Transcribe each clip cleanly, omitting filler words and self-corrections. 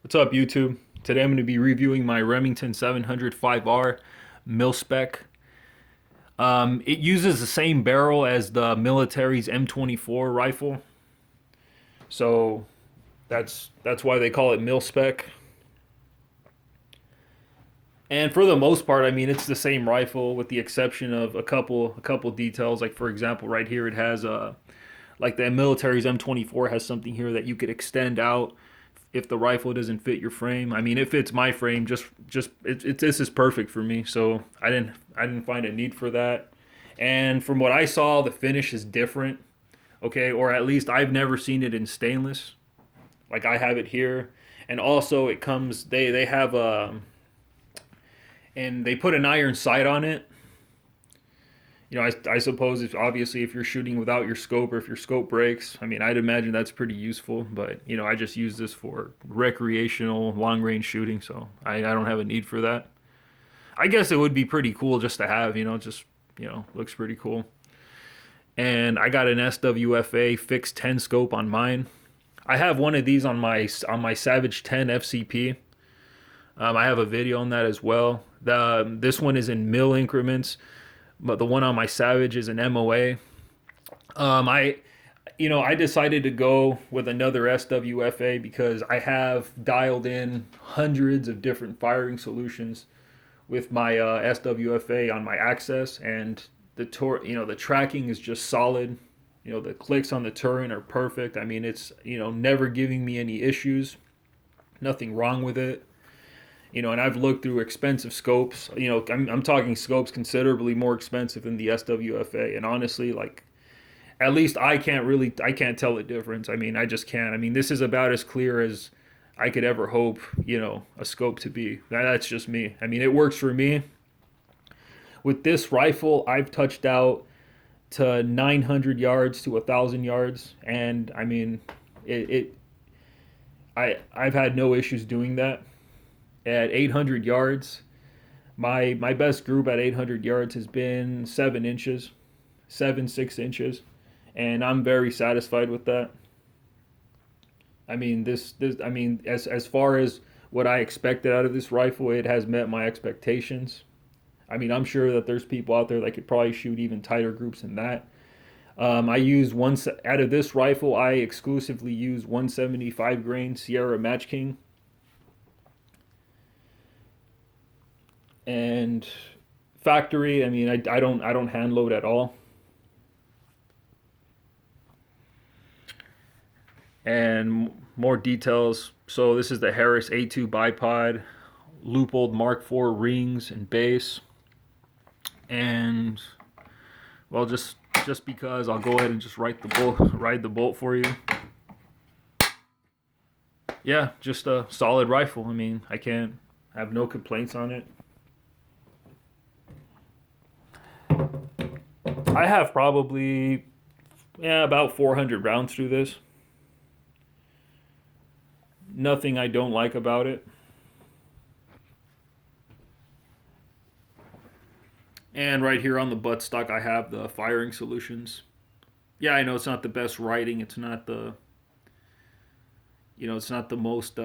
What's up, YouTube? Today I'm going to be reviewing my Remington 705R mil spec. It uses the same barrel as the military's M24 rifle, so that's why they call it mil spec. And for the most part, I mean, it's the same rifle with the exception of a couple details. Like for example, right here it has like the military's M24 has something here that you could extend out if the rifle doesn't fit your frame. I mean, it fits my frame. This is perfect for me. So I didn't find a need for that. And from what I saw, the finish is different. Okay, or at least I've never seen it in stainless. Like I have it here, and also it comes. They have a and they put an iron sight on it. I suppose if obviously if you're shooting without your scope or if your scope breaks, I mean, I'd imagine that's pretty useful. But I just use this for recreational long range shooting, so I don't have a need for that. I guess it would be pretty cool just to have, looks pretty cool. And I got an SWFA fixed 10 scope on mine. I have one of these on my Savage 10 FCP. I have a video on that as well. This one is in mil increments, but the one on my Savage is an MOA. I decided to go with another SWFA because I have dialed in hundreds of different firing solutions with my SWFA on my Access, and the tracking is just solid. The clicks on the turret are perfect. I mean, it's never giving me any issues. Nothing wrong with it. And I've looked through expensive scopes. I'm talking scopes considerably more expensive than the SWFA, and honestly, like, at least I can't tell the difference. I mean, I just can't. I mean, this is about as clear as I could ever hope, a scope to be. That's just me. I mean, it works for me. With this rifle, I've touched out to 900 yards to 1,000 yards, and I mean, I've had no issues doing that. At 800 yards, my best group at 800 yards has been 7 inches, 6 inches, and I'm very satisfied with that. I mean, as far as what I expected out of this rifle, it has met my expectations. I mean, I'm sure that there's people out there that could probably shoot even tighter groups than that. I use one out of this rifle. I exclusively use 175 grain Sierra Match King, and factory. I mean, I don't hand load at all. And more details. So this is the Harris A2 bipod, Leupold Mark IV rings and base, and well, just because I'll go ahead and just ride the bolt for you. Yeah, just a solid rifle. I mean, I can't have no complaints on it. I have probably about 400 rounds through this. Nothing I don't like about it. And right here on the buttstock, I have the firing solutions. Yeah, I know it's not the best writing. It's not the most,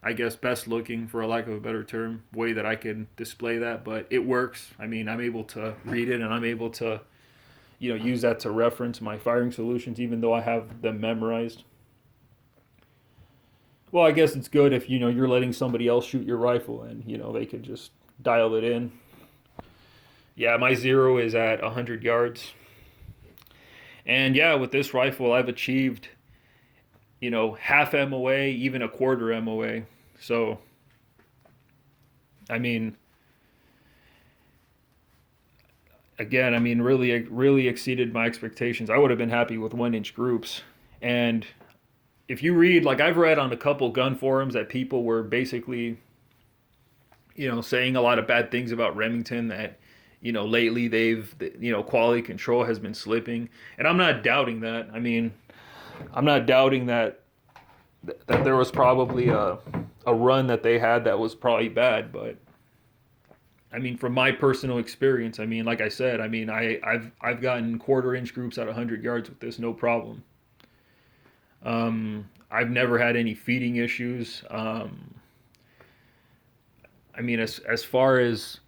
I guess, best looking, for a lack of a better term, way that I can display that, but it works. I mean, I'm able to read it and I'm able to, use that to reference my firing solutions, even though I have them memorized. Well, I guess it's good if you're letting somebody else shoot your rifle and they could just dial it in. Yeah, my zero is at 100 yards. And yeah, with this rifle, I've achieved half MOA, even a quarter MOA. So, I mean, again, I mean, really exceeded my expectations. I would have been happy with 1 inch groups. And if you read, like, I've read on a couple gun forums that people were basically, saying a lot of bad things about Remington, that, lately quality control has been slipping. And I'm not doubting that. I mean, I'm not doubting that there was probably a run that they had that was probably bad, but I mean, from my personal experience, I mean, like I said, I mean, I've gotten quarter inch groups at 100 yards with this, no problem. I've never had any feeding issues. I mean, as far as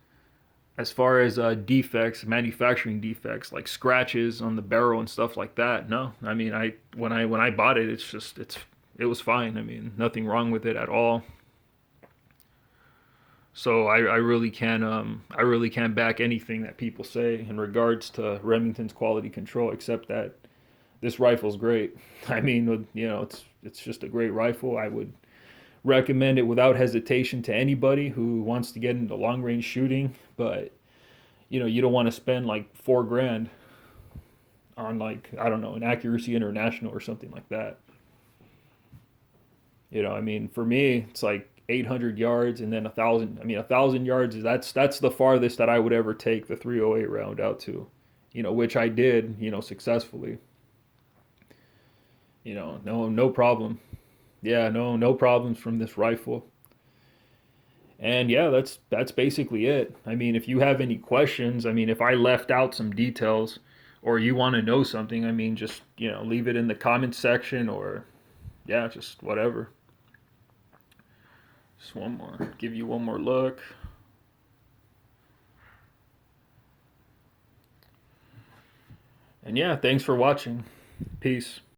defects, manufacturing defects like scratches on the barrel and stuff like that, no. I mean, when I bought it, it was fine. I mean, nothing wrong with it at all. So I really can't back anything that people say in regards to Remington's quality control, except that this rifle's great. I mean, it's just a great rifle. I would recommend it without hesitation to anybody who wants to get into long range shooting, but you don't want to spend like 4 grand on, like, I don't know, an Accuracy International or something like that. I mean, for me, it's like 800 yards and then 1,000. I mean, 1,000 yards is that's the farthest that I would ever take the 308 round out to, which I did, successfully. No problem. Yeah, no problems from this rifle. And yeah, that's basically it. I mean, if you have any questions, I mean, if I left out some details or you want to know something, I mean, just, leave it in the comments section, or yeah, just whatever. Just one more. Give you one more look. And yeah, thanks for watching. Peace.